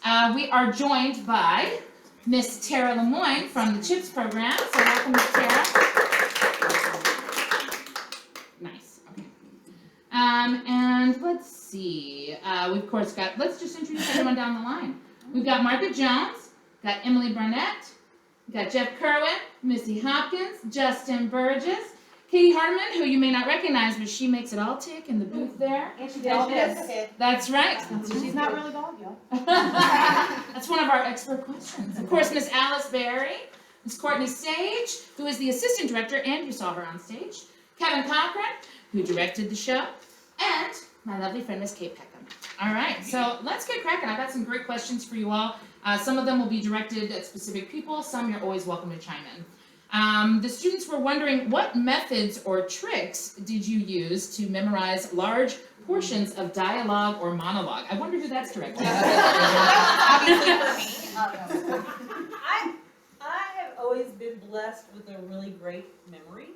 We are joined by Miss Tara Lemoyne from the CHIPS program. So welcome, Miss Tara. Nice. Okay. And let's see. We've of course got. Let's just introduce everyone down the line. We've got Margaret Jones, got Emily Barnett, got Jeff Kerwin, Missy Hopkins, Justin Burgess, Katie Hardeman, who you may not recognize, but she makes it all tick in the booth there. And she does this. That's right. She's not really bald, y'all. That's one of our expert questions. Of course, Miss Alice Berry, Miss Courtney Sage, who is the assistant director, and you saw her on stage, Kevin Cochran, who directed the show, and my lovely friend, Miss Kate Peckham. All right, so let's get cracking. I've got some great questions for you all. Some of them will be directed at specific people. Some you're always welcome to chime in. The students were wondering, what methods or tricks did you use to memorize large portions of dialogue or monologue? I wonder who that's directed. Obviously for me. I have always been blessed with a really great memory,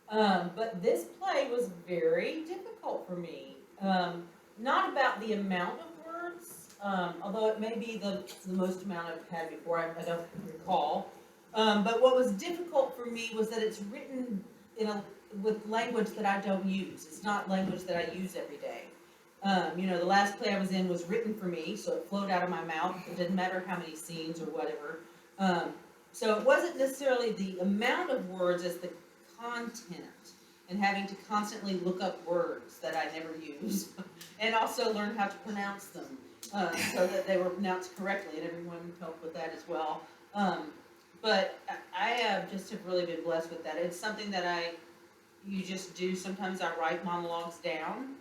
but this play was very difficult for me. Not about the amount of words, although it may be the most amount I've had before, I don't recall. But what was difficult for me was that it's written with language that I don't use. It's not language that I use every day. The last play I was in was written for me, so it flowed out of my mouth. It didn't matter how many scenes or whatever. So it wasn't necessarily the amount of words as the content, and having to constantly look up words that I never use, and also learn how to pronounce them so that they were pronounced correctly, and everyone helped with that as well. But I just have really been blessed with that. It's something that you just do. Sometimes I write monologues down.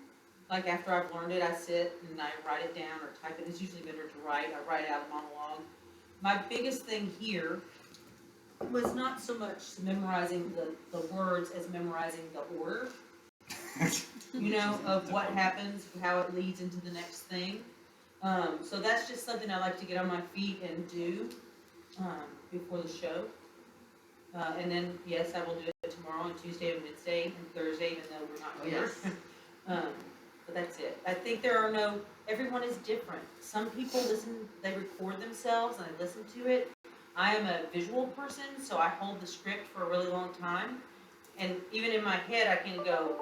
Like after I've learned it, I sit and I write it down or type it. It's usually better to write. I write out a monologue. My biggest thing here was not so much memorizing the words as memorizing the order, of what happens, how it leads into the next thing. So that's just something I like to get on my feet and do before the show. And then, yes, I will do it tomorrow and Tuesday and Wednesday and Thursday, even though we're not here. But that's it. I think everyone is different. Some people they record themselves and I listen to it. I am a visual person, so I hold the script for a really long time. And even in my head, I can go,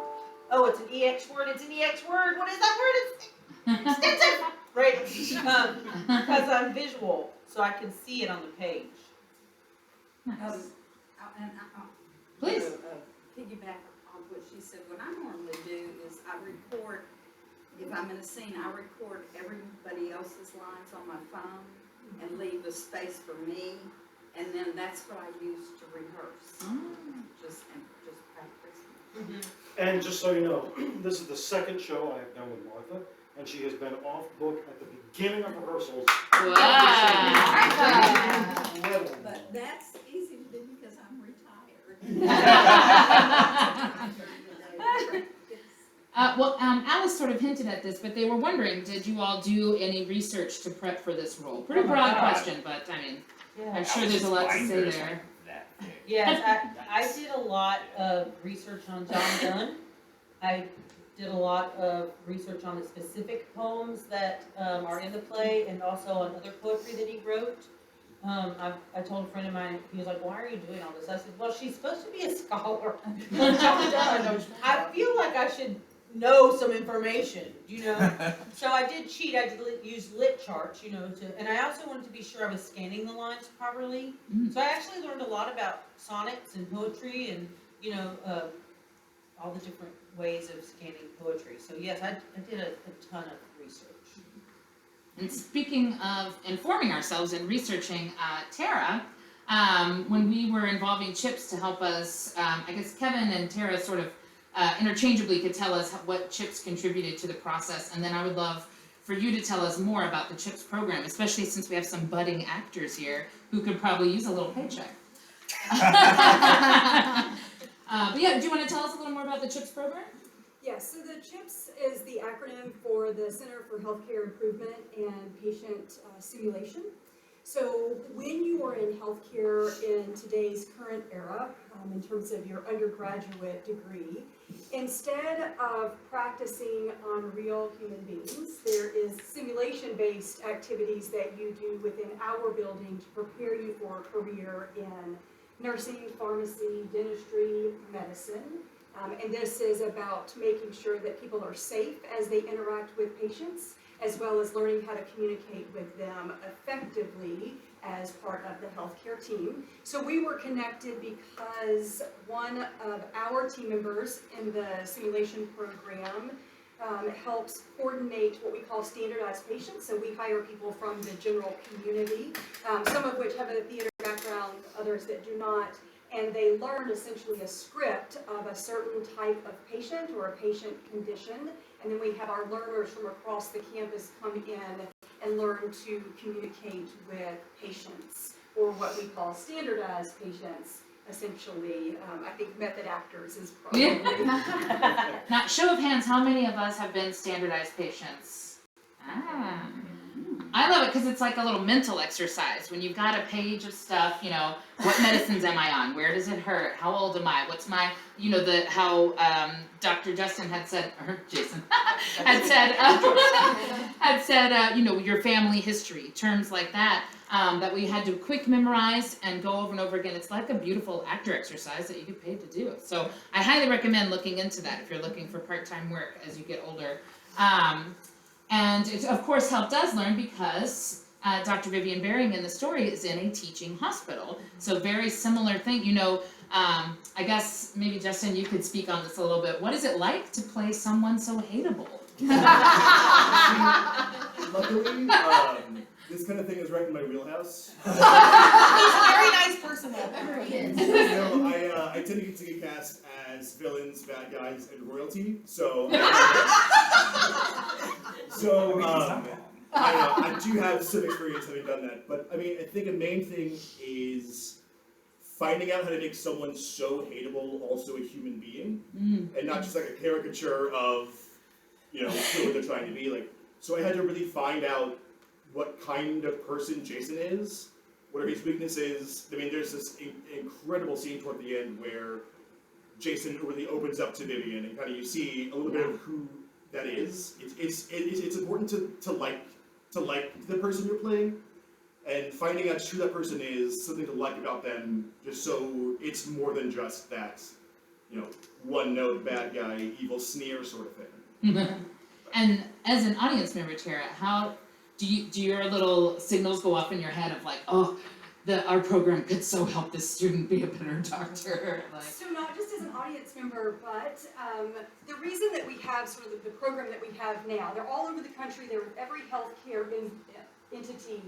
oh, it's an EX word, what is that word? It's extensive, right? Because I'm visual, so I can see it on the page. Please. Piggyback on what she said, what I normally do is I record, if I'm in a scene, I record everybody else's lines on my phone and leave a space for me, and then that's what I use to rehearse. Just practice. And just so you know, this is the second show I have done with Martha, and she has been off book at the beginning of rehearsals. Wow. But that's easy to do because I'm retired. Alice sort of hinted at this, but they were wondering, did you all do any research to prep for this role? Pretty broad question, but I mean, I'm sure there's a lot to say there. Yes, I did a lot of research on John Donne. I did a lot of research on the specific poems that are in the play, and also on other poetry that he wrote. I told a friend of mine, he was like, why are you doing all this? I said, well, she's supposed to be a scholar. John Donne. I feel like I should know some information, So I did cheat. I did use lit charts, and I also wanted to be sure I was scanning the lines properly. So I actually learned a lot about sonnets and poetry and, all the different ways of scanning poetry. So yes, I did a ton of research. And speaking of informing ourselves and researching, Tara, when we were involving CHIPS to help us, I guess Kevin and Tara sort of interchangeably could tell us what CHIPS contributed to the process, and then I would love for you to tell us more about the CHIPS program, especially since we have some budding actors here who could probably use a little paycheck. But yeah, do you want to tell us a little more about the CHIPS program? Yes, so the CHIPS is the acronym for the Center for Healthcare Improvement and Patient Simulation. So when you are in healthcare in today's current era, in terms of your undergraduate degree, instead of practicing on real human beings, there is simulation-based activities that you do within our building to prepare you for a career in nursing, pharmacy, dentistry, medicine. And this is about making sure that people are safe as they interact with patients, as well as learning how to communicate with them effectively as part of the healthcare team. So we were connected because one of our team members in the simulation program helps coordinate what we call standardized patients. So we hire people from the general community, some of which have a theater background, others that do not. And they learn essentially a script of a certain type of patient or a patient condition. And then we have our learners from across the campus come in and learn to communicate with patients, or what we call standardized patients, essentially. I think method actors is probably. Now, show of hands, how many of us have been standardized patients? Ah. I love it because it's like a little mental exercise. When you've got a page of stuff, you know, what medicines am I on? Where does it hurt? How old am I? What's my, you know, how Dr. Justin had said, or Jason had said, you know, your family history, terms like that, that we had to quick memorize and go over and over again. It's like a beautiful actor exercise that you get paid to do. So I highly recommend looking into that if you're looking for part-time work as you get older. And it, of course, helped us learn because Dr. Vivian Baring in the story is in a teaching hospital. So very similar thing. You know, I guess maybe, Justin, you could speak on this a little bit. What is it like to play someone so hateable? Luckily, this kind of thing is right in my wheelhouse. He's a very nice person, though. He is. So I tend to get cast as villains, bad guys, and royalty. So, I do have some experience having done that. But I mean, I think a main thing is finding out how to make someone so hateable also a human being, and not just like a caricature of, you know, who they're trying to be. Like, so I had to really find out what kind of person Jason is, what are his weaknesses. I mean, there's this incredible scene toward the end where Jason really opens up to Vivian, and kind of you see a little bit of who that is. It's important to like the person you're playing, and finding out who that person is, something to like about them, just so it's more than just that, you know, one-note bad guy, evil sneer sort of thing. And as an audience member, Tara, how do your little signals go off in your head of like, oh, our program could so help this student be a better doctor? Like, So not just as an audience member, but the reason that we have sort of the program that we have now, they're all over the country, they're with every healthcare entity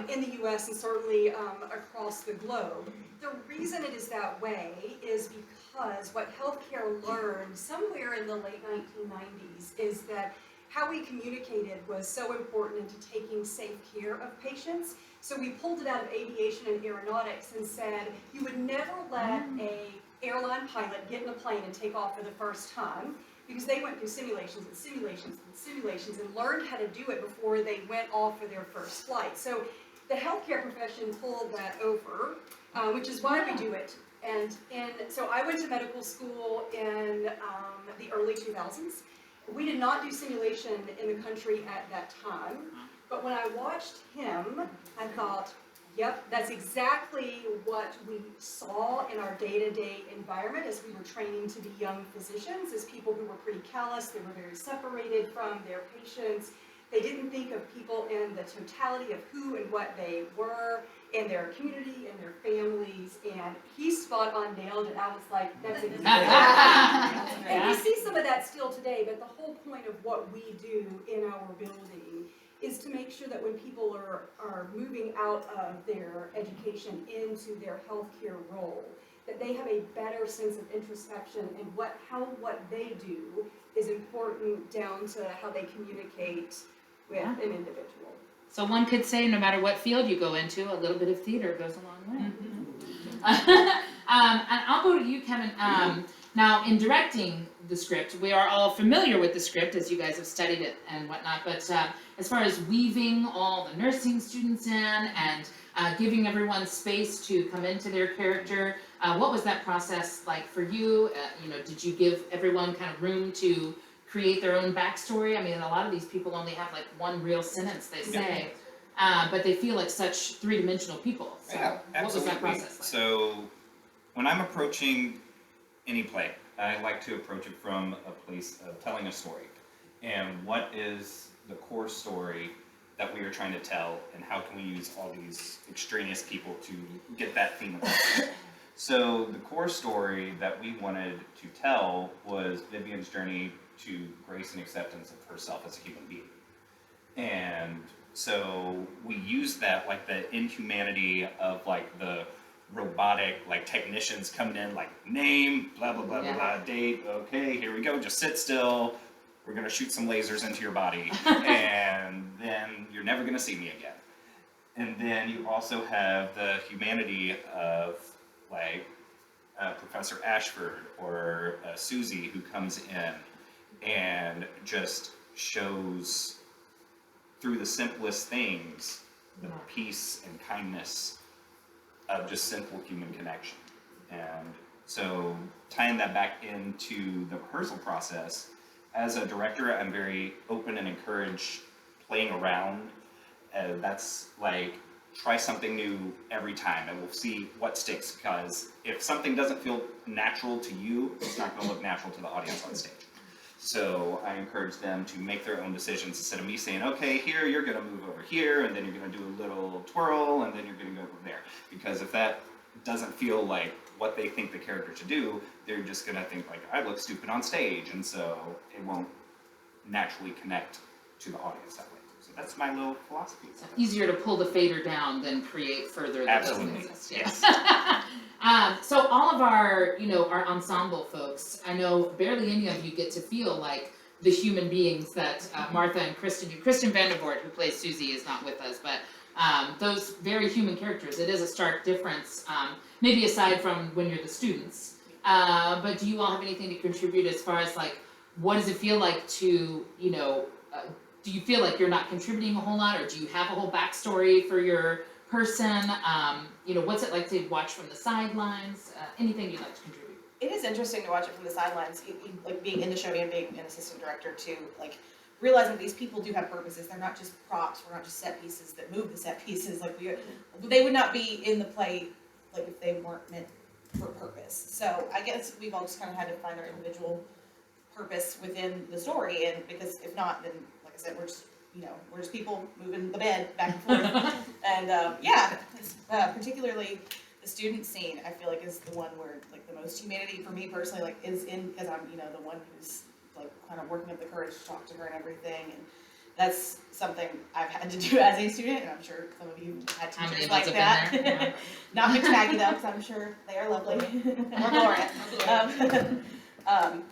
in the U.S. and certainly across the globe. The reason it is that way is because what healthcare learned somewhere in the late 1990s is that how we communicated was so important into taking safe care of patients. So we pulled it out of aviation and aeronautics and said you would never let a airline pilot get in a plane and take off for the first time, because they went through simulations and simulations and simulations and learned how to do it before they went off for their first flight. So the healthcare profession pulled that over, which is why we do it. And so I went to medical school in the early 2000s. We did not do simulation in the country at that time, but when I watched him, I thought, yep, that's exactly what we saw in our day-to-day environment as we were training to be young physicians, as people who were pretty callous. They were very separated from their patients. They didn't think of people in the totality of who and what they were in their community and their families, and he spot on nailed it. I was like, that's exactly. And we see some of that still today, but the whole point of what we do in our building is to make sure that when people are moving out of their education into their healthcare role, that they have a better sense of introspection and what they do is important down to how they communicate with an individual. so one could say no matter what field you go into, a little bit of theater goes a long way. And I'll go to you, Kevin. Now, in directing the script, we are all familiar with the script as you guys have studied it and whatnot, but as far as weaving all the nursing students in and giving everyone space to come into their character. What was that process like for you? Did you give everyone kind of room to create their own backstory? I mean, a lot of these people only have like one real sentence they say, but they feel like such three-dimensional people. So Yeah, what was that absolutely. process like? So when I'm approaching any play, I like to approach it from a place of telling a story. And what is the core story that we are trying to tell, and how can we use all these extraneous people to get that theme across? So the core story that we wanted to tell was Vivian's journey to grace and acceptance of herself as a human being. And so we use that, like the inhumanity of like the robotic like technicians coming in, like name, blah, blah, blah, blah, blah, date, okay, here we go, just sit still. We're gonna shoot some lasers into your body, and then you're never gonna see me again. And then you also have the humanity of like Professor Ashford or Susie, who comes in and just shows through the simplest things the peace and kindness of just simple human connection. And so tying that back into the rehearsal process, as a director, I'm very open and encourage playing around. That's like, try something new every time and we'll see what sticks, because if something doesn't feel natural to you, it's not going to look natural to the audience on stage. So I encourage them to make their own decisions instead of me saying, okay, here you're going to move over here, and then you're going to do a little twirl, and then you're going to go over there. Because if that doesn't feel like what they think the character should do, they're just going to think like, I look stupid on stage, and so it won't naturally connect to the audience that way. So that's my little philosophy. So easier to pull the fader down than create further that doesn't Absolutely. exist. Yes. So all of our, our ensemble folks, I know barely any of you get to feel like the human beings that Martha and Kristen do. Kristen Vandervoort, who plays Susie, is not with us, but those very human characters, it is a stark difference, maybe aside from when you're the students. But do you all have anything to contribute as far as like, what does it feel like to, do you feel like you're not contributing a whole lot, or do you have a whole backstory for your person? What's it like to watch from the sidelines? Anything you'd like to contribute? It is interesting to watch it from the sidelines, like being in the show and being an assistant director too, like realizing these people do have purposes. They're not just props, we're not just set pieces that move the set pieces. Like they would not be in the play like if they weren't meant for purpose. So I guess we've all just kind of had to find our individual purpose within the story, and because if not, then like I said, we're just people moving the bed back and forth. And particularly the student scene, I feel like is the one where like the most humanity for me personally like is in, because I'm the one who's like kind of working up the courage to talk to her and everything, and that's something I've had to do as a student, and I'm sure some of you had teachers like that. Yeah. Not Miss Maggie though, because I'm sure they are lovely. Or Gloria.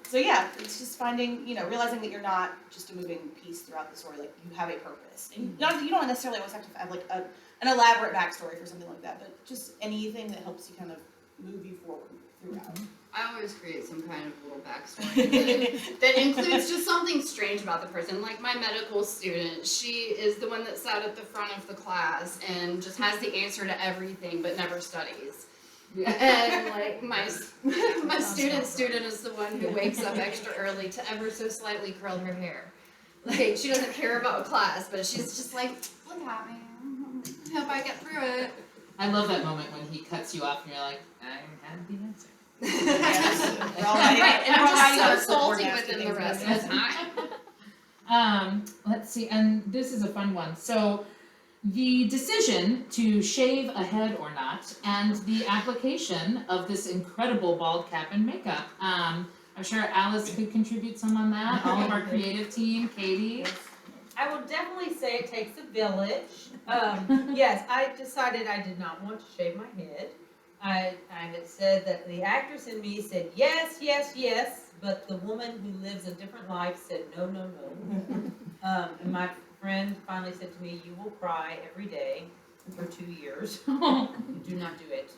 So yeah, it's just finding, realizing that you're not just a moving piece throughout the story, like you have a purpose. And you don't necessarily always have to have like an elaborate backstory for something like that, but just anything that helps you kind of move you forward throughout. I always create some kind of little backstory that includes just something strange about the person. Like my medical student, she is the one that sat at the front of the class and just has the answer to everything but never studies. And like my student is the one who wakes up extra early to ever so slightly curl her hair. Like she doesn't care about class, but she's just like, look at me, hope I get through it. I love that moment when he cuts you off and you're like, I have the answer. Right, and I'm just so salty with him the rest of the time. Let's see, and this is a fun one. So the decision to shave a head or not, and the application of this incredible bald cap and makeup. I'm sure Alice could contribute some on that. All of our creative team, Katie. I will definitely say it takes a village. Yes, I decided I did not want to shave my head. I had said that the actress in me said yes, yes, yes, but the woman who lives a different life said no, no, no. And my friend finally said to me, you will cry every day for 2 years. Do not do it.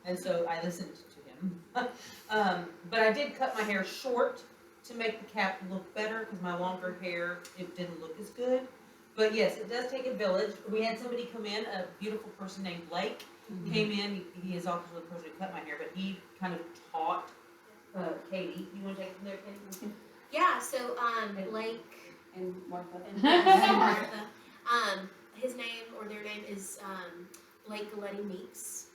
And so I listened to him. But I did cut my hair short to make the cap look better, because my longer hair, it didn't look as good. But yes, it does take a village. We had somebody come in, a beautiful person named Blake, came in. He is also the person who cut my hair, but he kind of taught Katie. You want to take it from there, Katie? Yeah, so Blake And Martha. and Martha, his name or their name is Blake Galletti Meeks.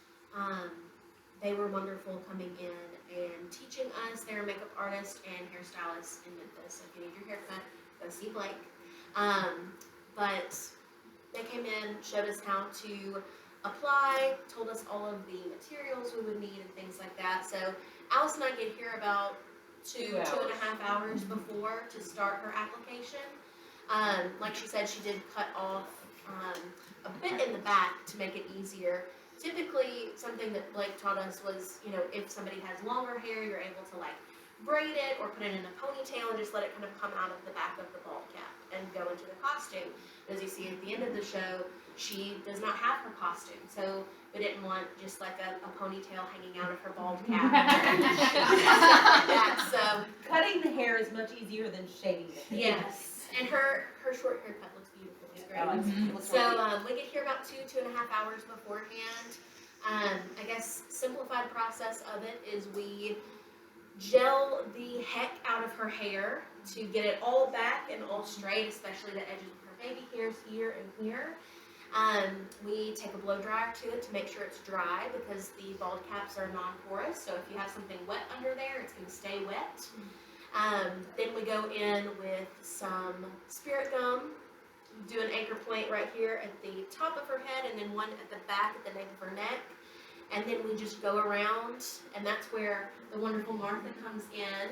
They were wonderful coming in and teaching us. They're a makeup artist and hairstylist in Memphis. So if you need your haircut, go see Blake. But they came in, showed us how to apply, told us all of the materials we would need and things like that. So Alice and I get here about two and a half hours before to start her application. Like she said, she did cut off a bit in the back to make it easier. Typically, something that Blake taught us was, you know, if somebody has longer hair, you're able to like braid it or put it in a ponytail and just let it kind of come out of the back of the bald cap and go into the costume. As you see at the end of the show, she does not have her costume, so we didn't want just like a ponytail hanging out of her bald cap. So Cutting the hair is much easier than shaving the hair. yes, and her short haircut looks beautiful. It's great. It looks So really we get here about 2.5 hours beforehand. I guess simplified process of it is we gel the heck out of her hair to get it all back and all straight, especially the edges of her baby hairs here and here. We take a blow dryer to it to make sure it's dry because the bald caps are non-porous, so if you have something wet under there, it's going to stay wet. Then we go in with some spirit gum, do an anchor point right here at the top of her head and then one at the back at the nape of her neck. And then we just go around, and that's where the wonderful Martha comes in.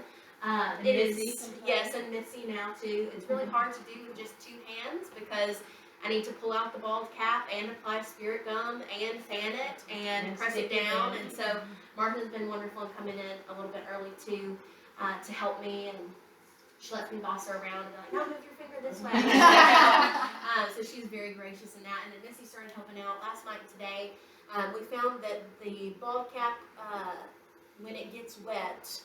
It is, yes, and Missy now too. It's really hard to do with just two hands because I need to pull out the bald cap and apply spirit gum and fan it and press it down. And so Martha's been wonderful in coming in a little bit early too to help me, and she lets me boss her around and be like, no, move your finger this way. So she's very gracious in that. And then Missy started helping out last night and today. We found that the bald cap, when it gets wet,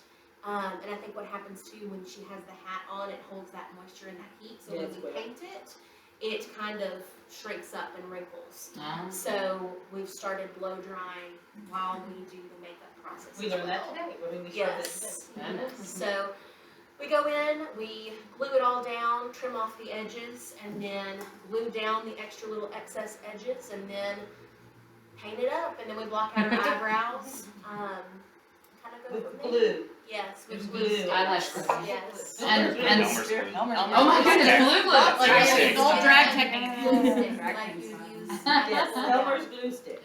and I think what happens too when she has the hat on, it holds that moisture and that heat. So when we paint it, it kind of shrinks up and wrinkles. So we've started blow drying while we do the makeup process. We learned that today when we started this. So we go in, we glue it all down, trim off the edges, and then glue down the extra little excess edges, and then paint it up, and then we block out our eyebrows. Kind of go With from there. glue. Yes, with Glue. glue. Eyelash glue. Yes. And Elmer's glue. oh my goodness, glue glue. Like Drag it's an old drag Glue technique. stick, like you use. Yes, Elmer's glue stick.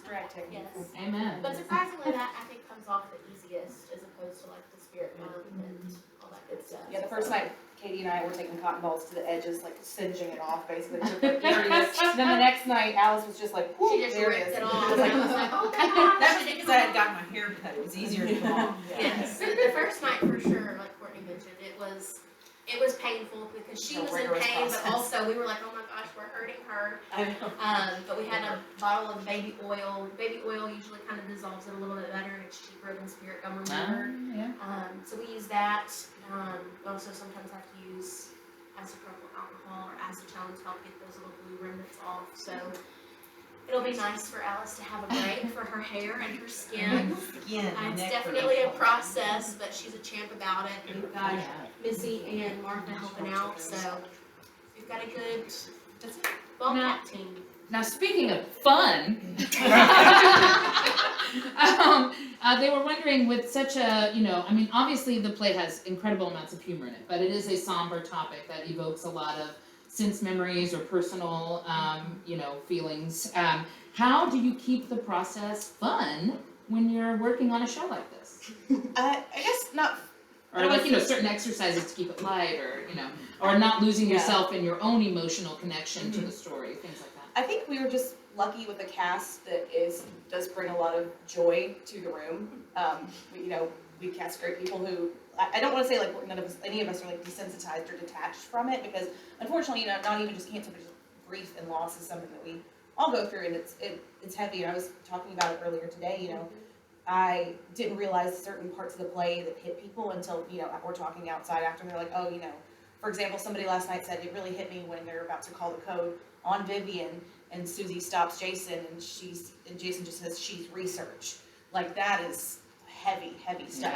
Drag technique. Yes. Amen. But surprisingly, that I think comes off the easiest as opposed to like the spirit gum and all that good stuff. Yeah, the first night, Katie and I were taking cotton balls to the edges, like singeing it off, basically. Took like 30 minutes. Then the next night, Alice was just like, whoo, She just there ripped it is. it off. I was like, oh my gosh. That was because I had gotten my hair cut. It was easier to come off. Yes, the first night for sure, like Courtney mentioned, it was painful because she A was in rigorous pain, process. but also we were like, oh my gosh, we're hurting her. I know. But we had a bottle of baby oil. Baby oil usually kind of dissolves it a little bit better, and it's cheaper than spirit gum remover. Yeah. So we use that. We also sometimes have to use isopropyl alcohol or acetone to help get those little blue remnants off. So it'll be nice for Alice to have a break for her hair and her skin. Again, It's definitely a process, but she's a champ about it. And we've got Missy and Martha helping out, so we've got a good ball cap team. Now, speaking of fun, they were wondering with such a, I mean, obviously the play has incredible amounts of humor in it, but it is a somber topic that evokes a lot of sense memories or personal, feelings. How do you keep the process fun when you're working on a show like this? I guess not. Or like, certain exercises to keep it light, or not losing yourself in your own emotional connection to the story, things like that. I think we were just lucky with a cast that does bring a lot of joy to the room. We cast great people who, I don't want to say like any of us are like desensitized or detached from it, because unfortunately, not even just cancer, but just grief and loss is something that we all go through, and it's heavy. And I was talking about it earlier today. I didn't realize certain parts of the play that hit people until we're talking outside after, and they're like, oh, for example, somebody last night said it really hit me when they're about to call the code on Vivian and Susie stops Jason and Jason just says she's research. Like that is heavy stuff.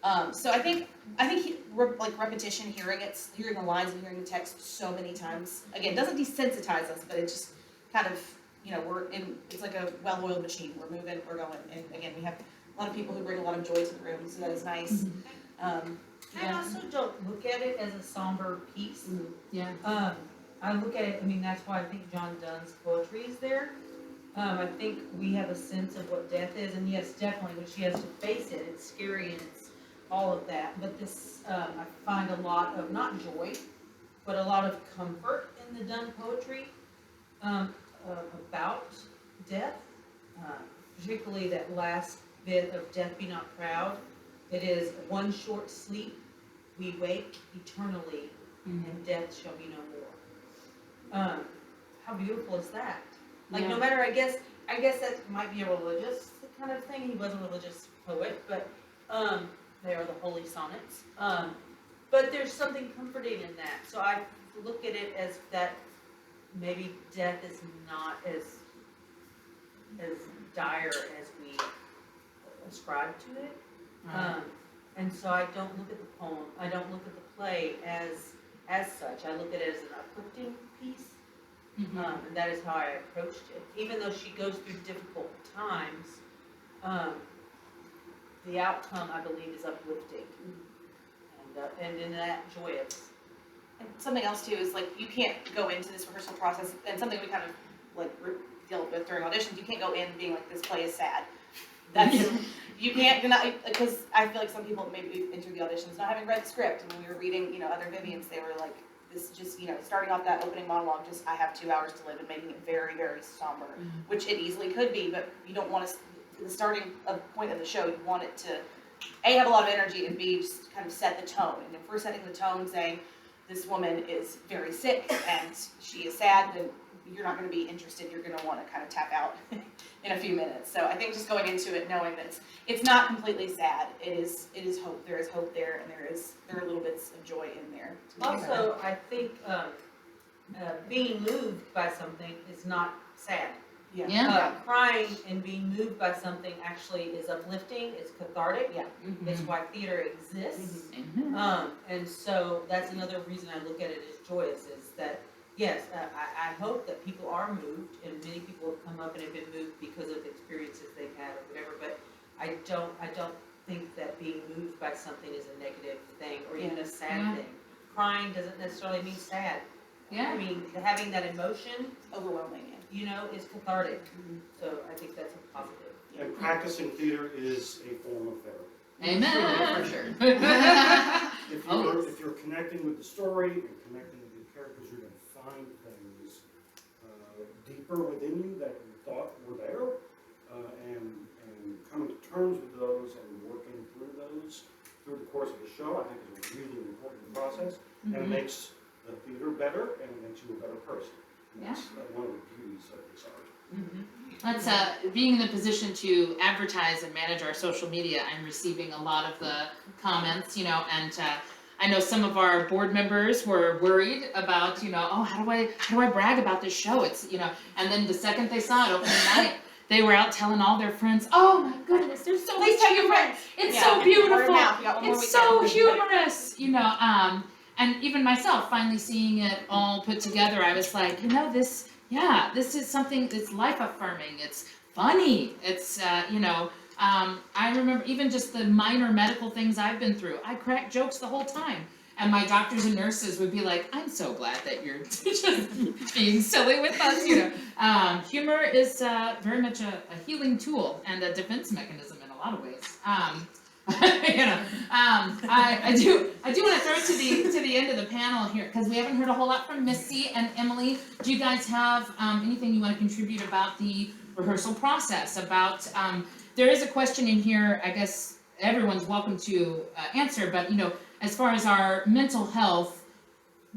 Yeah. So I think like repetition, hearing the lines and hearing the text so many times, again, doesn't desensitize us, but it just kind of, it's like a well-oiled machine. We're moving, we're going, and again, we have a lot of people who bring a lot of joy to the room, so that is nice. I also don't look at it as a somber piece. Yeah. I look at it, I mean, that's why I think John Donne's poetry is there. I think we have a sense of what death is, and yes, definitely, when she has to face it, it's scary and it's all of that. But this, I find a lot of, not joy, but a lot of comfort in the Donne poetry about death, particularly that last bit of Death Be Not Proud. It is one short sleep, we wake eternally, and death shall be no more. How beautiful is that? Like, no matter, I guess that might be a religious kind of thing. He was a religious poet, but they are the holy sonnets. But there's something comforting in that. So I look at it as that maybe death is not as dire as we ascribe to it. And so I don't look at the poem, I don't look at the play as such. I look at it as an uplifting piece. And that is how I approached it. Even though she goes through difficult times, the outcome, I believe, is uplifting. And in that, joyous. And something else too is like, you can't go into this rehearsal process, and something we kind of like deal with during auditions, you can't go in being like, this play is sad. That's, you can't, because I feel like some people maybe enter the auditions not having read the script, and when we were reading, other Vivians, they were like, this just, starting off that opening monologue, just, I have 2 hours to live, and making it very, very somber, which it easily could be, but you don't want to, the starting point of the show, you want it to, A, have a lot of energy, and B, just kind of set the tone. And if we're setting the tone saying, this woman is very sick, and she is sad, then you're not going to be interested, you're going to want to kind of tap out in a few minutes. So I think just going into it knowing that it's not completely sad, it is hope, there is hope there, and there are little bits of joy in there. Also, I think being moved by something is not sad. Yeah. Crying and being moved by something actually is uplifting, it's cathartic. Yeah. It's why theater exists. Amen. And so that's another reason I look at it as joyous, is that, yes, I hope that people are moved, and many people have come up and have been moved because of experiences they've had or whatever, but I don't think that being moved by something is a negative thing or even a sad thing. Crying doesn't necessarily mean sad. Yeah. I mean, having that emotion, Overwhelming, is cathartic. So I think that's a positive. And practicing theater is a form of therapy. Amen. For sure. If you're connecting with the story and connecting with the characters, you're going to find things deeper within you that you thought were there, and coming to terms with those and working through those through the course of the show, I think is a really important process, and it makes the theater better, and it makes you a better person. And that's one of the beauties of this art. That's being in the position to advertise and manage our social media. I'm receiving a lot of the comments, and I know some of our board members were worried about, oh, how do I brag about this show? It's, and then the second they saw it opening night, they were out telling all their friends, oh my goodness, there's so much humor. It's so beautiful. It's so humorous, and even myself, finally seeing it all put together, I was like, this is something that's life affirming. It's funny. It's, I remember even just the minor medical things I've been through. I cracked jokes the whole time. And my doctors and nurses would be like, I'm so glad that you're just being silly with us, Humor is very much a healing tool and a defense mechanism in a lot of ways. I do want to throw it to the end of the panel here, because we haven't heard a whole lot from Missy and Emily. Do you guys have anything you want to contribute about the rehearsal process? About there is a question in here, I guess everyone's welcome to answer, but as far as our mental health,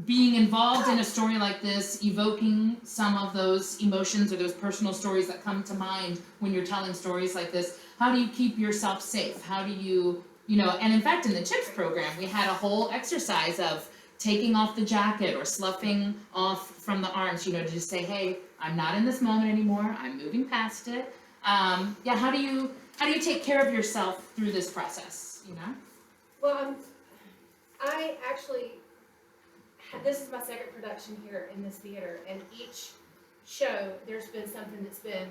being involved in a story like this, evoking some of those emotions or those personal stories that come to mind when you're telling stories like this, how do you keep yourself safe? How do you, and in fact in the CHIPS program, we had a whole exercise of taking off the jacket or sloughing off from the arms, to just say, hey, I'm not in this moment anymore, I'm moving past it. Yeah, how do you take care of yourself through this process, Well, I actually, this is my second production here in this theater, and each show, there's been something that's been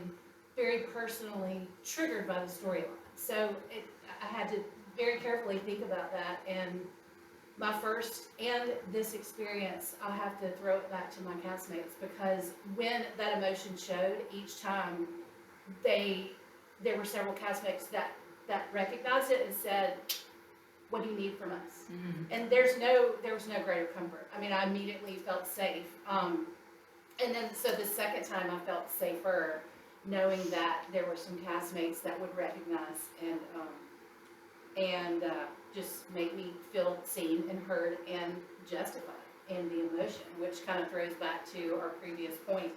very personally triggered by the storyline. So I had to very carefully think about that, and my first and this experience, I'll have to throw it back to my castmates, because when that emotion showed each time, there were several castmates that recognized it and said, what do you need from us? Mm-hmm. And there was no greater comfort. I mean, I immediately felt safe. And then, so the second time I felt safer, knowing that there were some castmates that would recognize and just make me feel seen and heard and justified in the emotion, which kind of throws back to our previous point.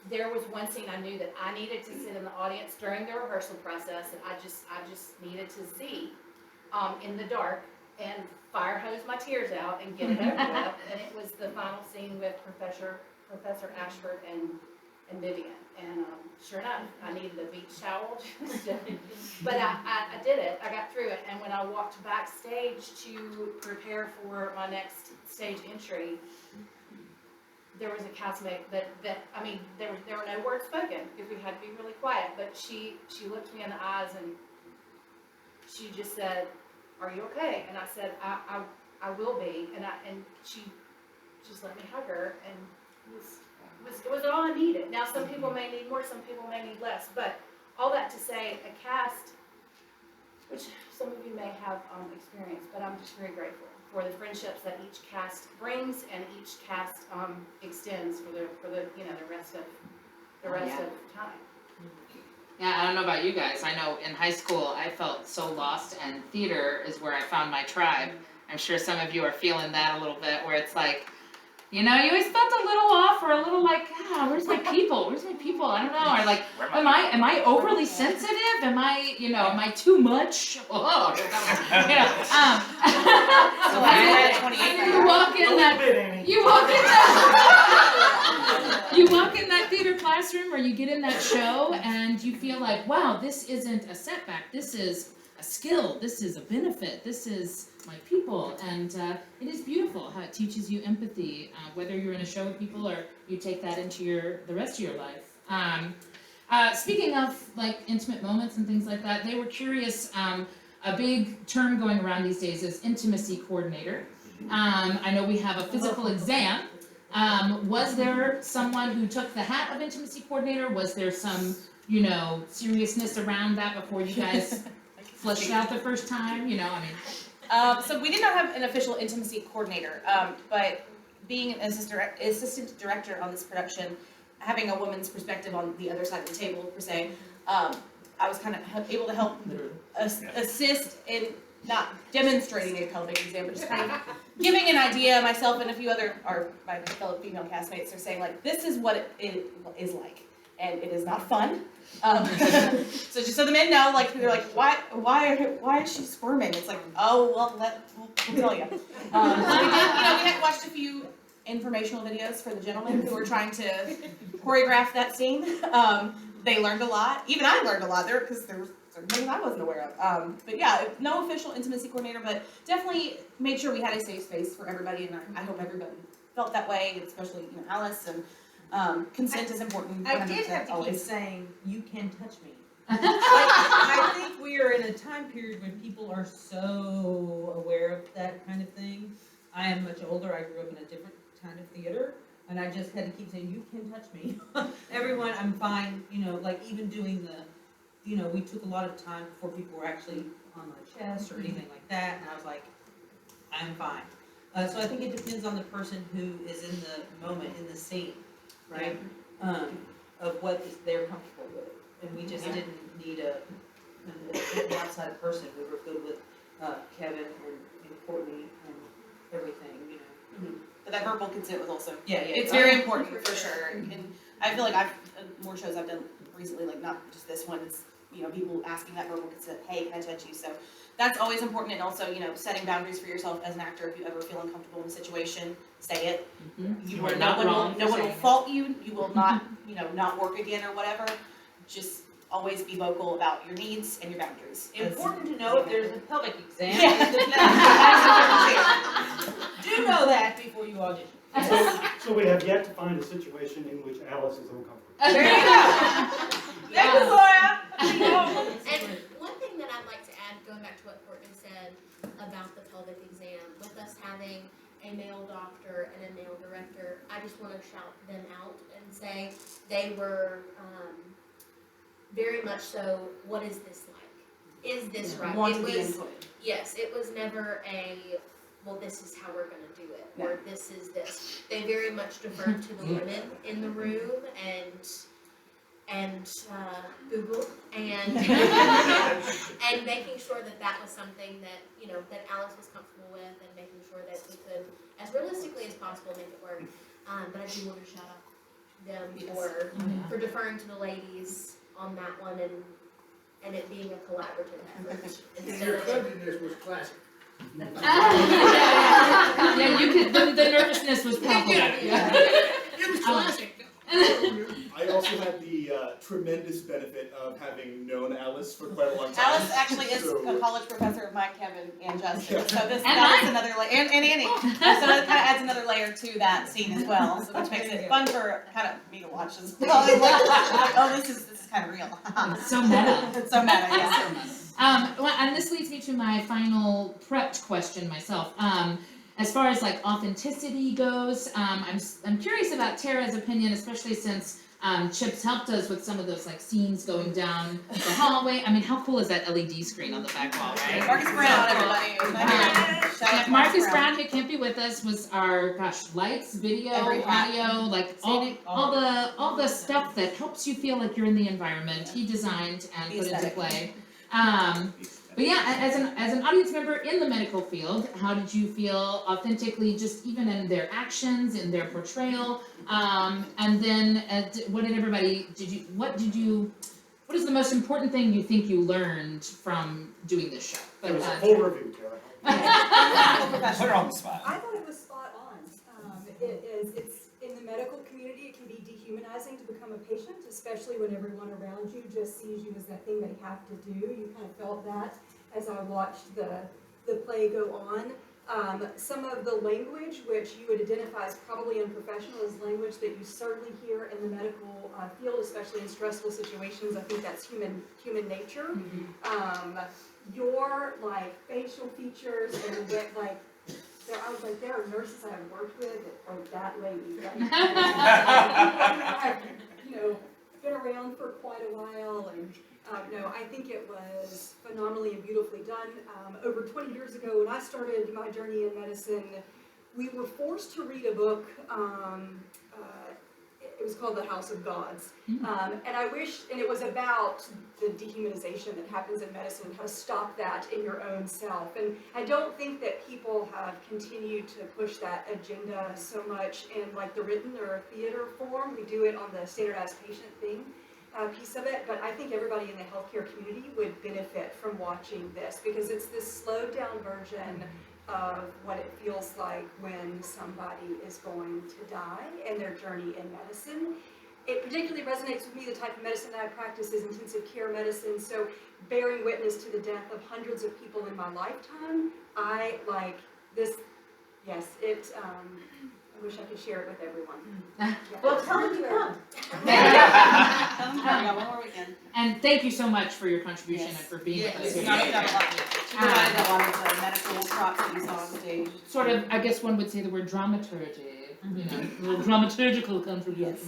There was one scene I knew that I needed to sit in the audience during the rehearsal process, and I just needed to see in the dark and fire hose my tears out and get it over with. And it was the final scene with Professor Ashford and Vivian. And sure enough, I needed a beach towel. But I did it. I got through it. And when I walked backstage to prepare for my next stage entry, there was a castmate that I mean, there were no words spoken because we had to be really quiet. But she looked me in the eyes and she just said, "Are you okay?" And I said, I will be. And she just let me hug her, and it was all I needed. Now, some people may need more, some people may need less, but all that to say, a cast, which some of you may have experienced, but I'm just very grateful for the friendships that each cast brings and each cast extends for the rest of time. Yeah, I don't know about you guys. I know in high school I felt so lost, and theater is where I found my tribe. I'm sure some of you are feeling that a little bit, where it's like, you always felt a little off, or a little like, where's my people? Where's my people? I don't know. Or like, am I overly sensitive? Am I too much? Oh, you walk in that theater classroom, or you get in that show, and you feel like, wow, this isn't a setback. This is a skill. This is a benefit. This is my people, and it is beautiful how it teaches you empathy, whether you're in a show with people or you take that into the rest of your life. Speaking of like intimate moments and things like that, they were curious. A big term going around these days is intimacy coordinator. I know we have a physical exam. Was there someone who took the hat of intimacy coordinator? Was there some, seriousness around that before you guys fleshed out the first time? So we did not have an official intimacy coordinator, but being an assistant director on this production, having a woman's perspective on the other side of the table, per se, I was kind of able to help assist in not demonstrating a pelvic exam, but just kind of giving an idea. Myself and a few other, my fellow female castmates are saying, like, this is what it is like, and it is not fun. So just so the men know, like, they're like, why is she squirming? It's like, oh, well, we'll tell you. We had watched a few informational videos for the gentlemen who were trying to choreograph that scene. They learned a lot. Even I learned a lot there, because there were certain things I wasn't aware of. But yeah, no official intimacy coordinator, but definitely made sure we had a safe space for everybody, and I hope everybody felt that way, especially Alice, and consent is important. I did have to always keep saying, "You can touch me." I think we are in a time period when people are so aware of that kind of thing. I am much older. I grew up in a different kind of theater, and I just had to keep saying, "You can touch me." Everyone, I'm fine. Like even doing we took a lot of time before people were actually on my chest or anything like that, and I was like, I'm fine. So I think it depends on the person who is in the moment, in the scene, right? Of what they're comfortable with. And we just didn't need an outside person. We were good with Kevin and Courtney and everything, But that verbal consent was also, Yeah. it's very important for sure. And I feel like more shows I've done recently, like not just this one, it's, people asking that verbal consent, hey, can I touch you? So that's always important, and also, setting boundaries for yourself as an actor. If you ever feel uncomfortable in a situation, say it. You are not wrong. No one will fault you. You will not, not work again or whatever. Just always be vocal about your needs and your boundaries. Important to know if there's a public exam. Yeah. Do know that before you audition. So we have yet to find a situation in which Alice is uncomfortable. There you go. Thank you, Laura. And one thing that I'd like to add, going back to what Courtney said about the pelvic exam, with us having a male doctor and a male director, I just want to shout them out and say they were very much so, what is this like? Is this right? Want It to be was, input. yes, it was never a, well, this is how we're going to do it, or this is this. They very much deferred to the women in the room and Google and and making sure that that was something that that Alice was comfortable with, and making sure that we could, as realistically as possible, make it work. But I do want to shout out them for deferring to the ladies on that one, and it being a collaborative effort instead Your of cleanliness was classic. Yeah, you could. The nervousness was palpable. It was classic. I also had the tremendous benefit of having known Alice for quite a long time. Alice actually is So- a college professor of mine, Kevin, and Justin. So And that is mine. another layer, and Annie. So that kind of adds another layer to that scene as well, so which makes it fun for kind of me to watch as well. Oh, this is kind of real. It's so meta. It's so meta, yes. Well, and this leads me to my final prepped question myself. As far as like authenticity goes, I'm curious about Tara's opinion, especially since Chips helped us with some of those like scenes going down the hallway. I mean, how cool is that LED screen on the back wall, right? Marcus Brown, everybody. Shout out to Marcus Brown, who can't be with us, was our lights, video, Everything. audio, like all the stuff that helps you feel like you're in the environment. He designed and The put into aesthetic. play. But yeah, as an audience member in the medical field, how did you feel authentically, just even in their actions, in their portrayal? And then what is the most important thing you think you learned from doing this show? It was a full review, Tara. Put her on the spot. I thought it was spot on. It's in the medical community, it can be dehumanizing to become a patient, especially when everyone around you just sees you as that thing they have to do. You kind of felt that as I watched the play go on. Some of the language, which you would identify as probably unprofessional, is language that you certainly hear in the medical field, especially in stressful situations. I think that's human nature. Your facial features and I was like, there are nurses I have worked with that are that lady. I've been around for quite a while, and no, I think it was phenomenally and beautifully done. Over 20 years ago, when I started my journey in medicine, we were forced to read a book. It was called The House of Gods. And I wish, and it was about the dehumanization that happens in medicine, how to stop that in your own self. And I don't think that people have continued to push that agenda so much in the written or theater form. We do it on the standardized patient thing piece of it, but I think everybody in the healthcare community would benefit from watching this, because it's this slowed down version of what it feels like when somebody is going to die and their journey in medicine. It particularly resonates with me. The type of medicine that I practice is intensive care medicine, so bearing witness to the death of hundreds of people in my lifetime, I like this. Yes, I wish I could share it with everyone. Well, tell them to come. Tell them to come, one more weekend. And thank you so much for your contribution and for being with us It's here not today. done a lot. She provided a lot of the medical props that you saw on stage. Sort of, I guess one would say the word dramaturgy, a little dramaturgical contribution.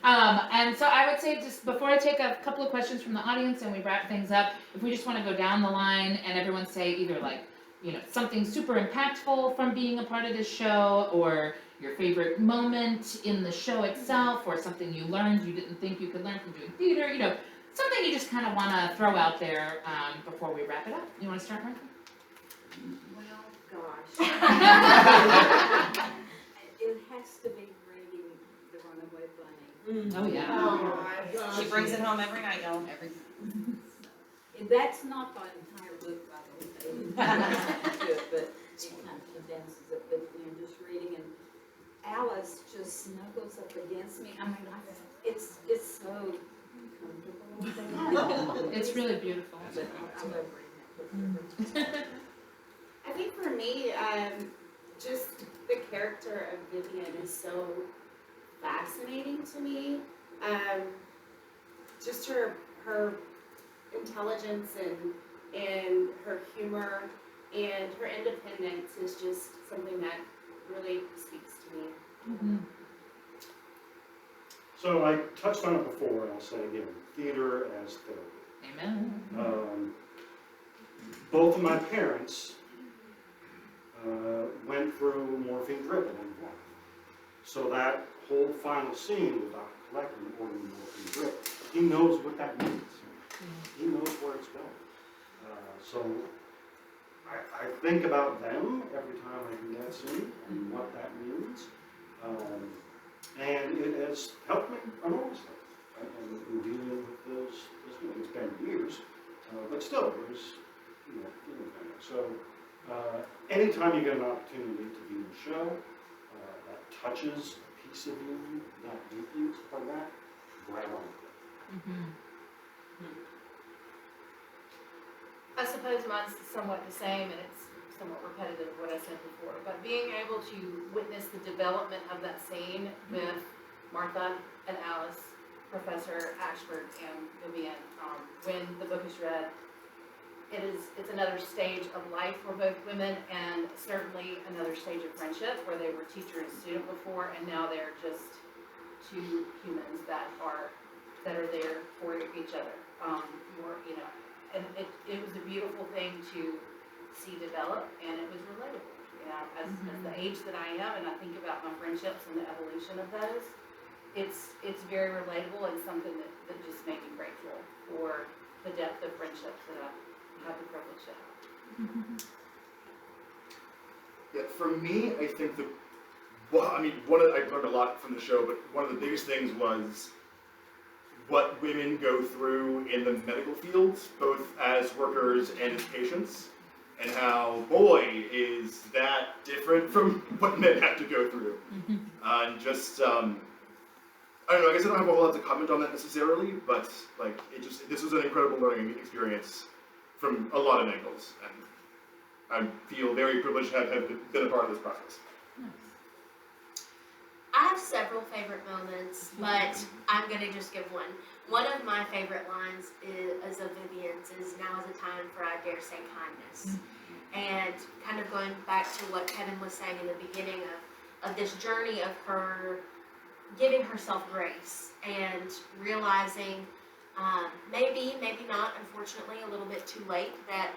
And so I would say, just before I take a couple of questions from the audience and we wrap things up, if we just want to go down the line and everyone say either something super impactful from being a part of this show, or your favorite moment in the show itself, or something you learned you didn't think you could learn from doing theater, something you just kind of want to throw out there before we wrap it up. You want to start, Martha? Well, gosh. It has to be reading The Runaway Bunny. Oh yeah. Oh my She brings it home every night, y'all. That's not the entire book, by the way, but it kind of condenses it, but, just reading, and Alice just snuggles up against me, I mean, it's so comfortable. It's really beautiful. But I love reading that book. I think for me, just the character of Vivian is so fascinating to me. Just her intelligence and her humor and her independence is just something that really speaks to me. Mm-hmm. So I touched on it before, and I'll say it again, theater as therapy. Amen. Both of my parents went through morphine drip at one point. So that whole final scene with Dr. Collector ordering morphine drip, he knows what that means. He knows where it's going. So I think about them every time I do that scene and what that means. And it has helped me enormously in dealing with those feelings. It's been years, but still, there's, feelings in there. So anytime you get an opportunity to do a show that touches a piece of you, that deeply like that, grab on with it. Mm-hmm. I suppose mine's somewhat the same, and it's somewhat repetitive of what I said before, but being able to witness the development of that scene with Martha and Alice, Professor Ashford and Vivian, when the book is read, it's another stage of life for both women, and certainly another stage of friendship where they were teacher and student before, and now they're just two humans that are there for each other. And it was a beautiful thing to see develop, and it was relatable. As the age that I am, and I think about my friendships and the evolution of those, it's very relatable and something that just made me grateful for the depth of friendships that I've had the privilege to have. Yeah, for me, I think I learned a lot from the show, but one of the biggest things was what women go through in the medical fields, both as workers and as patients, and how, boy, is that different from what men have to go through. And just, I don't know, I guess I don't have a whole lot to comment on that necessarily, but this was an incredible learning experience from a lot of angles, and I feel very privileged to have been a part of this process. I have several favorite moments, but I'm going to just give one. One of my favorite lines is of Vivian's is, "Now is a time for, I dare say, kindness." And kind of going back to what Kevin was saying in the beginning of this journey of her giving herself grace and realizing maybe not, unfortunately, a little bit too late, that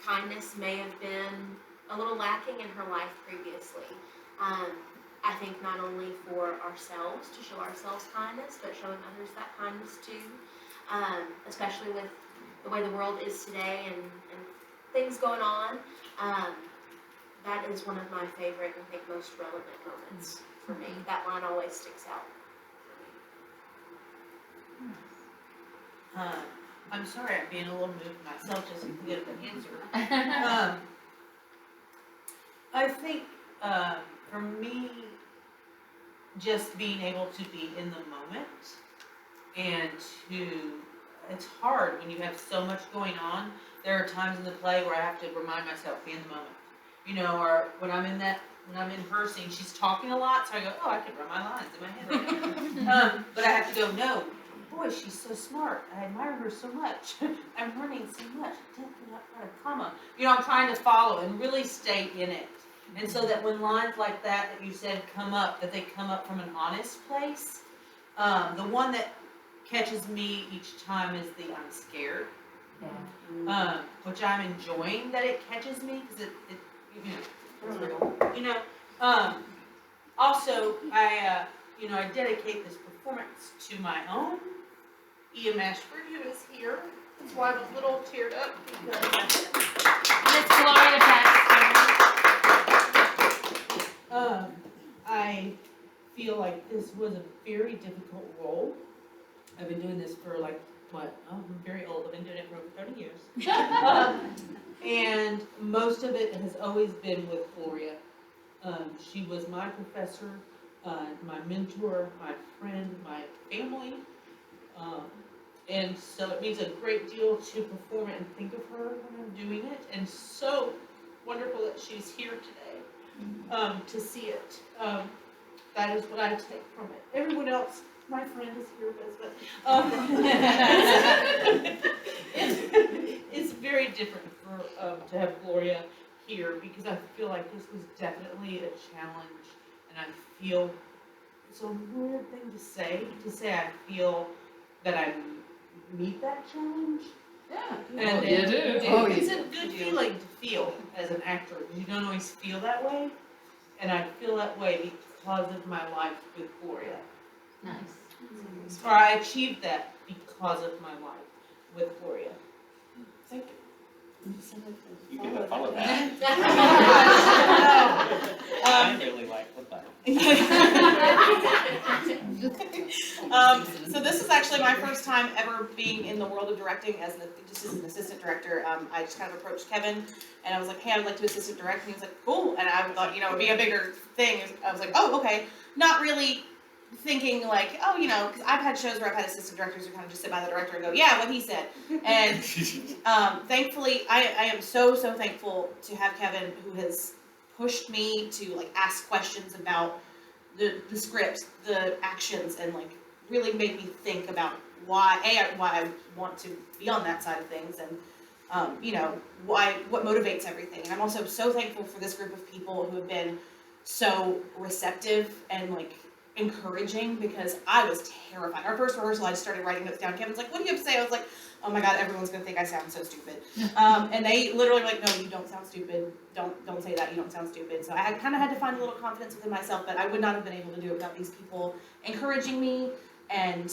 kindness may have been a little lacking in her life previously. I think not only for ourselves, to show ourselves kindness, but showing others that kindness too, especially with the way the world is today and things going on. That is one of my favorite and I think most relevant moments for me. That line always sticks out for me. I'm sorry, I'm being a little moved myself just to get an answer. I think for me, just being able to be in the moment and it's hard when you have so much going on. There are times in the play where I have to remind myself, be in the moment. Or when I'm in her scene, she's talking a lot, so I go, oh, I can run my lines in my head right now. But I have to go, no, boy, she's so smart. I admire her so much. I'm learning so much. I didn't put a comma. I'm trying to follow and really stay in it. And so that when lines like that you said come up, that they come up from an honest place. The one that catches me each time is the I'm scared. Which I'm enjoying that it catches me because also I dedicate this performance to my own E.M. Ashford, who is here. That's why I was a little teared up because Miss Gloria Paxton. I feel like this was a very difficult role. I've been doing this for like I'm very old, I've been doing it for over 30 years. And most of it has always been with Gloria. She was my professor, my mentor, my friend, my family. And so it means a great deal to perform it and think of her when I'm doing it. And so wonderful that she's here today to see it. That is what I take from it. Everyone else, my friend is here, but it's very different for to have Gloria here because I feel like this was definitely a challenge, and I feel it's a weird thing to say I feel that I meet that challenge. Yeah. And you do. It's a good feeling to feel as an actor. You don't always feel that way, and I feel that way because of my life with Gloria. Nice. Or I achieved that because of my life with Gloria. Thank you. You get to follow that. I really like the button. So this is actually my first time ever being in the world of directing just as an assistant director. I just kind of approached Kevin and I was like, hey, I'd like to assistant direct. And he was like, cool. And I thought, it'd be a bigger thing. I was like, oh, okay. Not really thinking like, because I've had shows where I've had assistant directors who kind of just sit by the director and go, yeah, what he said. And thankfully, I am so thankful to have Kevin, who has pushed me to like ask questions about the script, the actions, and like really made me think about why I want to be on that side of things, and what motivates everything. And I'm also so thankful for this group of people who have been so receptive and like encouraging, because I was terrified. Our first rehearsal, I just started writing notes down. Kevin's like, what do you have to say? I was like, oh my God, everyone's gonna think I sound so stupid. And they literally were like, no, you don't sound stupid. Don't say that, you don't sound stupid. So I kind of had to find a little confidence within myself, but I would not have been able to do it without these people encouraging me and,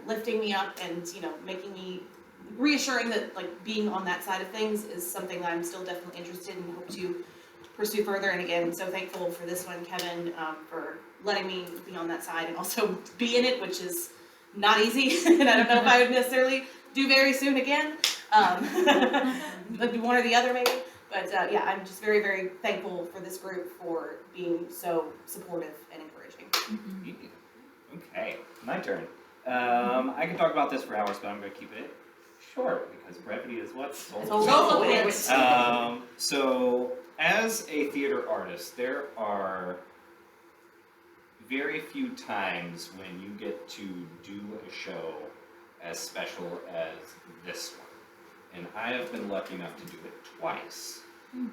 lifting me up and, making me, reassuring that like being on that side of things is something that I'm still definitely interested in and hope to pursue further. And again, so thankful for this one, Kevin, for letting me be on that side and also be in it, which is not easy. And I don't know if I would necessarily do very soon again. But do one or the other maybe. But yeah, I'm just very, very thankful for this group for being so supportive and encouraging. Okay, my turn. I could talk about this for hours, but I'm going to keep it short because brevity is what soul. So, as a theater artist, there are very few times when you get to do a show as special as this one. And I have been lucky enough to do it twice.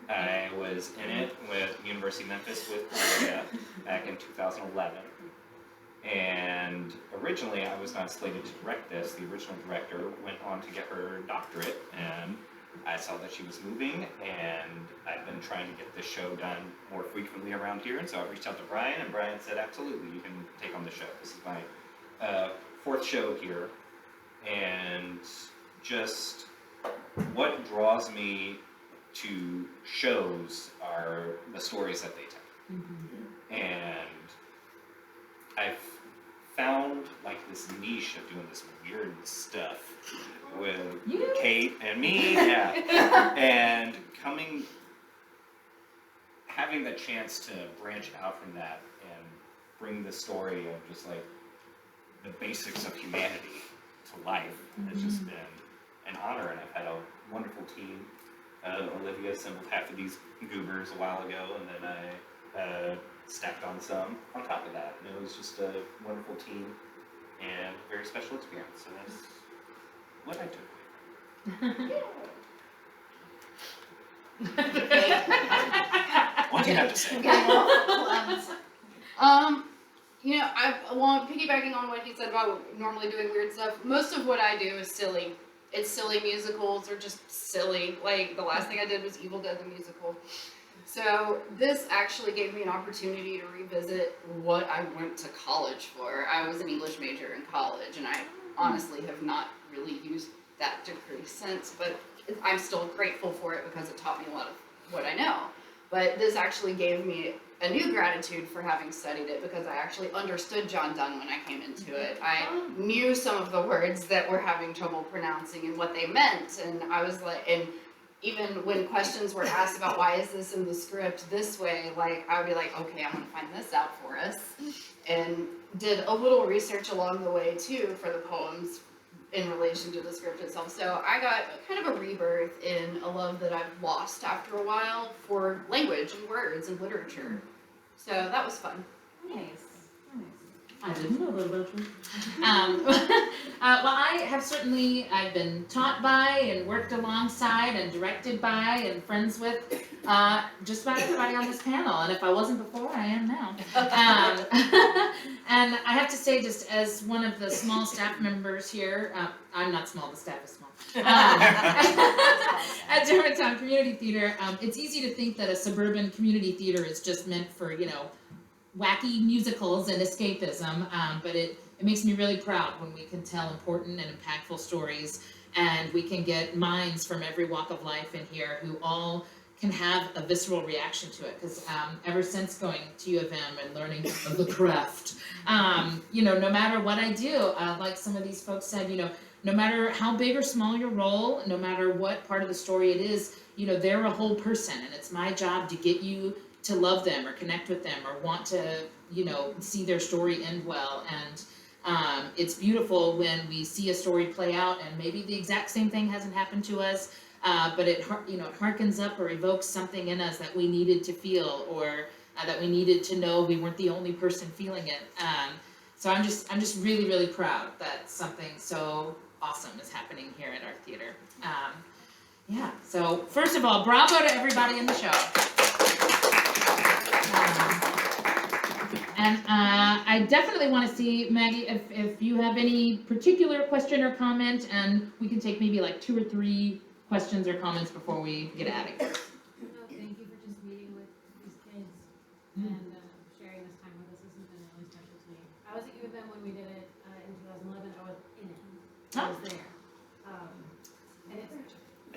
I was in it with University of Memphis with Gloria back in 2011. And originally I was not slated to direct this. The original director went on to get her doctorate, and I saw that she was moving, and I've been trying to get this show done more frequently around here, and so I reached out to Brian, and Brian said, absolutely, you can take on the show. This is my fourth show here, and just what draws me to shows are the stories that they tell. And I've found like this niche of doing this weird stuff with Kate and me, and having the chance to branch out from that and bring the story of just like the basics of humanity to life has just been an honor, and I've had a wonderful team. Olivia assembled half of these goobers a while ago, and then I stacked on some on top of that, and it was just a wonderful team and a very special experience, so that's what I took away from it. What do you have to say? Piggybacking on what he said about normally doing weird stuff, most of what I do is silly. It's silly musicals or just silly. Like, the last thing I did was Evil Dead the musical. So this actually gave me an opportunity to revisit what I went to college for. I was an English major in college, and I honestly have not really used that degree since, but I'm still grateful for it because it taught me a lot of what I know. But this actually gave me a new gratitude for having studied it because I actually understood John Donne when I came into it. I knew some of the words that we're having trouble pronouncing and what they meant, and I was like, and even when questions were asked about why is this in the script this way, like I would be like, okay, I'm gonna find this out for us, and did a little research along the way too for the poems in relation to the script itself. So I got kind of a rebirth in a love that I've lost after a while for language and words and literature. So that was fun. Nice. I didn't know that about you. Well, I've been taught by and worked alongside and directed by and friends with just about everybody on this panel. And if I wasn't before, I am now. And I have to say, just as one of the small staff members here, I'm not small, the staff is small. At Germantown Community Theater, it's easy to think that a suburban community theater is just meant for, wacky musicals and escapism, but it makes me really proud when we can tell important and impactful stories, and we can get minds from every walk of life in here who all can have a visceral reaction to it, because ever since going to U of M and learning of the craft, no matter what I do, like some of these folks said, no matter how big or small your role, no matter what part of the story it is, they're a whole person, and it's my job to get you to love them or connect with them or want to, see their story end well. And it's beautiful when we see a story play out and maybe the exact same thing hasn't happened to us, but it harkens up or evokes something in us that we needed to feel, or that we needed to know we weren't the only person feeling it. So I'm just really, really proud that something so awesome is happening here at our theater. So first of all, bravo to everybody in the show. And I definitely want to see, Maggie, if you have any particular question or comment, and we can take maybe like 2 or 3 questions or comments before we get out of here. No, thank you for just meeting with these kids and sharing this time with us. This has been really special to me. I was at U of M when we did it in 2011. I was in it. I was there. And it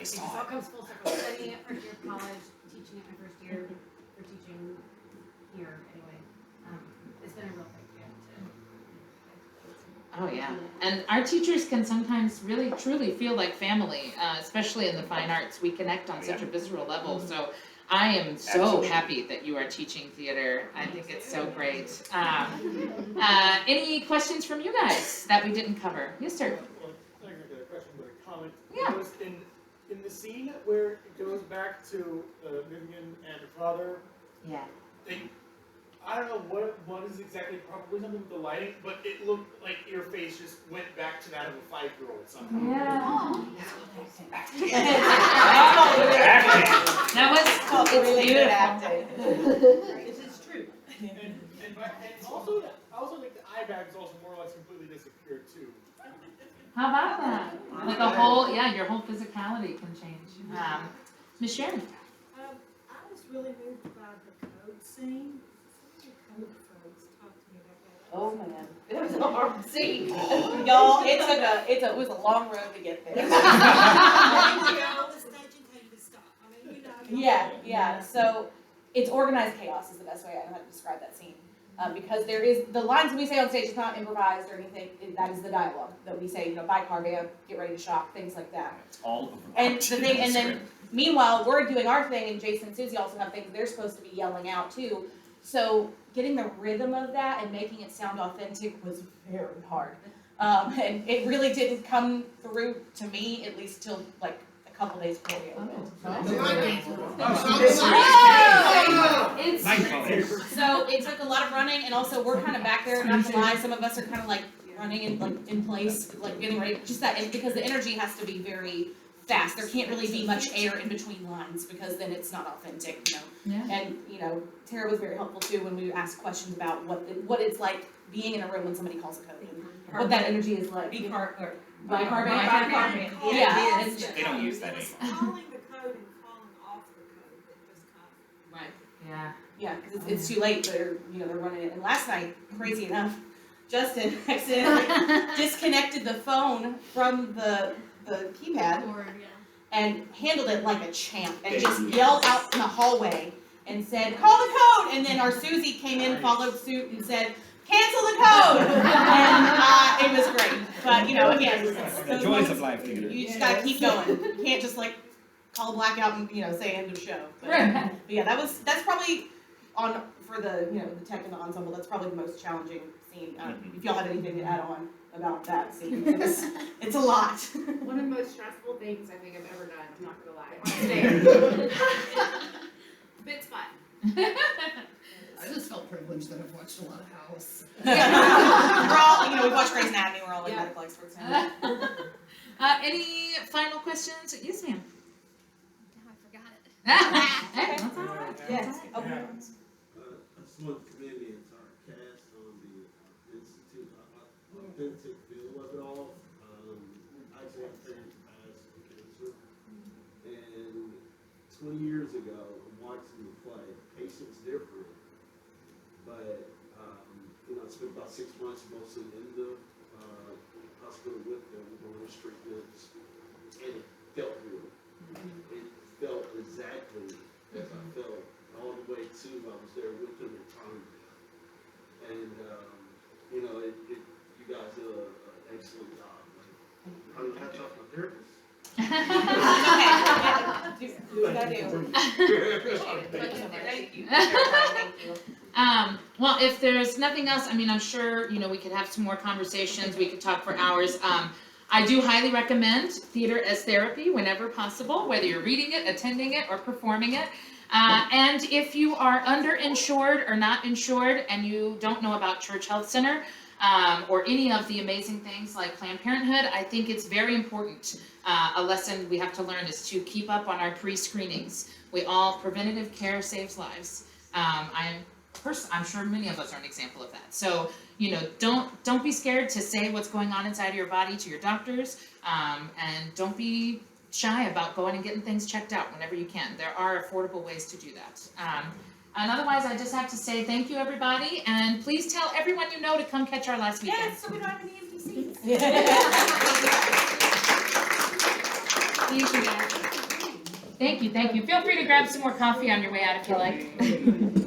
just all comes full circle. Studying it first year of college, teaching it my first year for teaching here anyway. It's been a real big gift. Oh yeah, and our teachers can sometimes really truly feel like family, especially in the fine arts. We connect on such a visceral level. So I am so happy that you are teaching theater. I think it's so great. Any questions from you guys that we didn't cover? Yes, sir. Well, not exactly a question, but a comment. Yeah. It was in the scene where it goes back to Vivian and her father. Yeah. I don't know what is exactly, probably something with the lighting, but it looked like your face just went back to that of a 5-year-old somehow. Yeah. That was called related acting. It's true. And also like the eye bags also more or less completely disappeared too. How about that? Like your whole physicality can change. Ms. Sharon. I was really moved by the code scene. Code folks talk to me about that. Oh man, it was a hard scene. Y'all, it was a long road to get there. Yeah. So it's organized chaos is the best way I know how to describe that scene. Because there is, the lines we say on stage is not improvised or anything, that is the dialogue that we say, buy car van, get ready to shop, things like that. It's all And the thing, and then meanwhile, we're doing our thing, and Jason and Susie also have things they're supposed to be yelling out too. So getting the rhythm of that and making it sound authentic was very hard. And it really didn't come through to me, at least till like a couple days before we opened. So it took a lot of running, and also we're kind of back there, not to lie, some of us are kind of like running in place, like getting ready, just that, and because the energy has to be very fast. There can't really be much air in between lines because then it's not authentic, Yeah. And Tara was very helpful too when we asked questions about what it's like being in a room when somebody calls a code and what that energy is like. By car van. Yeah. They don't use that anymore. Calling the code and calling off the code, it just kind of. Right. Yeah. Yeah, because it's too late. They're running it. And last night, crazy enough, Justin accidentally disconnected the phone from the keypad and handled it like a champ and just yelled out in the hallway and said, call the code, and then our Susie came in, followed suit, and said, cancel the code, and it was great. But, you know, again, The joys of live theater. you just gotta keep going. You can't just like call a blackout and, you know, say end of show. But, Right. but yeah, that's probably for the, you know, the tech and the ensemble, that's probably the most challenging scene. If y'all have anything to add on about that scene, it's a lot. One of the most stressful things I think I've ever done, I'm not gonna lie, on stage. But it's fun. I just felt privileged that I've watched a lot of House. We're all, you know, we watch Grey's Anatomy, we're all like medical experts now. Any final questions? Yes, ma'am. I forgot it. Hey, that's all right. Yes. That's all right. I just want to commend the entire cast on the Institute. Authentic feel of it all. I actually have parents who passed from cancer, and 20 years ago, I'm watching the play. Patient's different, but you know, I spent about 6 months mostly in the hospital with them, doing his treatments, and it felt real. It felt exactly as I felt all the way to I was there with them in time. And you know, you guys do an excellent job. I'm gonna have to talk to my therapist. Do what I do. Thank you. Well, if there's nothing else, I mean, I'm sure, you know, we could have some more conversations, we could talk for hours. I do highly recommend theater as therapy whenever possible, whether you're reading it, attending it, or performing it. And if you are underinsured or not insured and you don't know about Church Health Center, or any of the amazing things like Planned Parenthood, I think it's very important. A lesson we have to learn is to keep up on our pre-screenings. Preventative care saves lives. I'm sure many of us are an example of that. So, you know, don't be scared to say what's going on inside of your body to your doctors, and don't be shy about going and getting things checked out whenever you can. There are affordable ways to do that. And otherwise, I just have to say thank you, everybody, and please tell everyone you know to come catch our last weekend. Yes, so we don't have any empty seats. Thank you, guys. Thank you. Feel free to grab some more coffee on your way out if you like.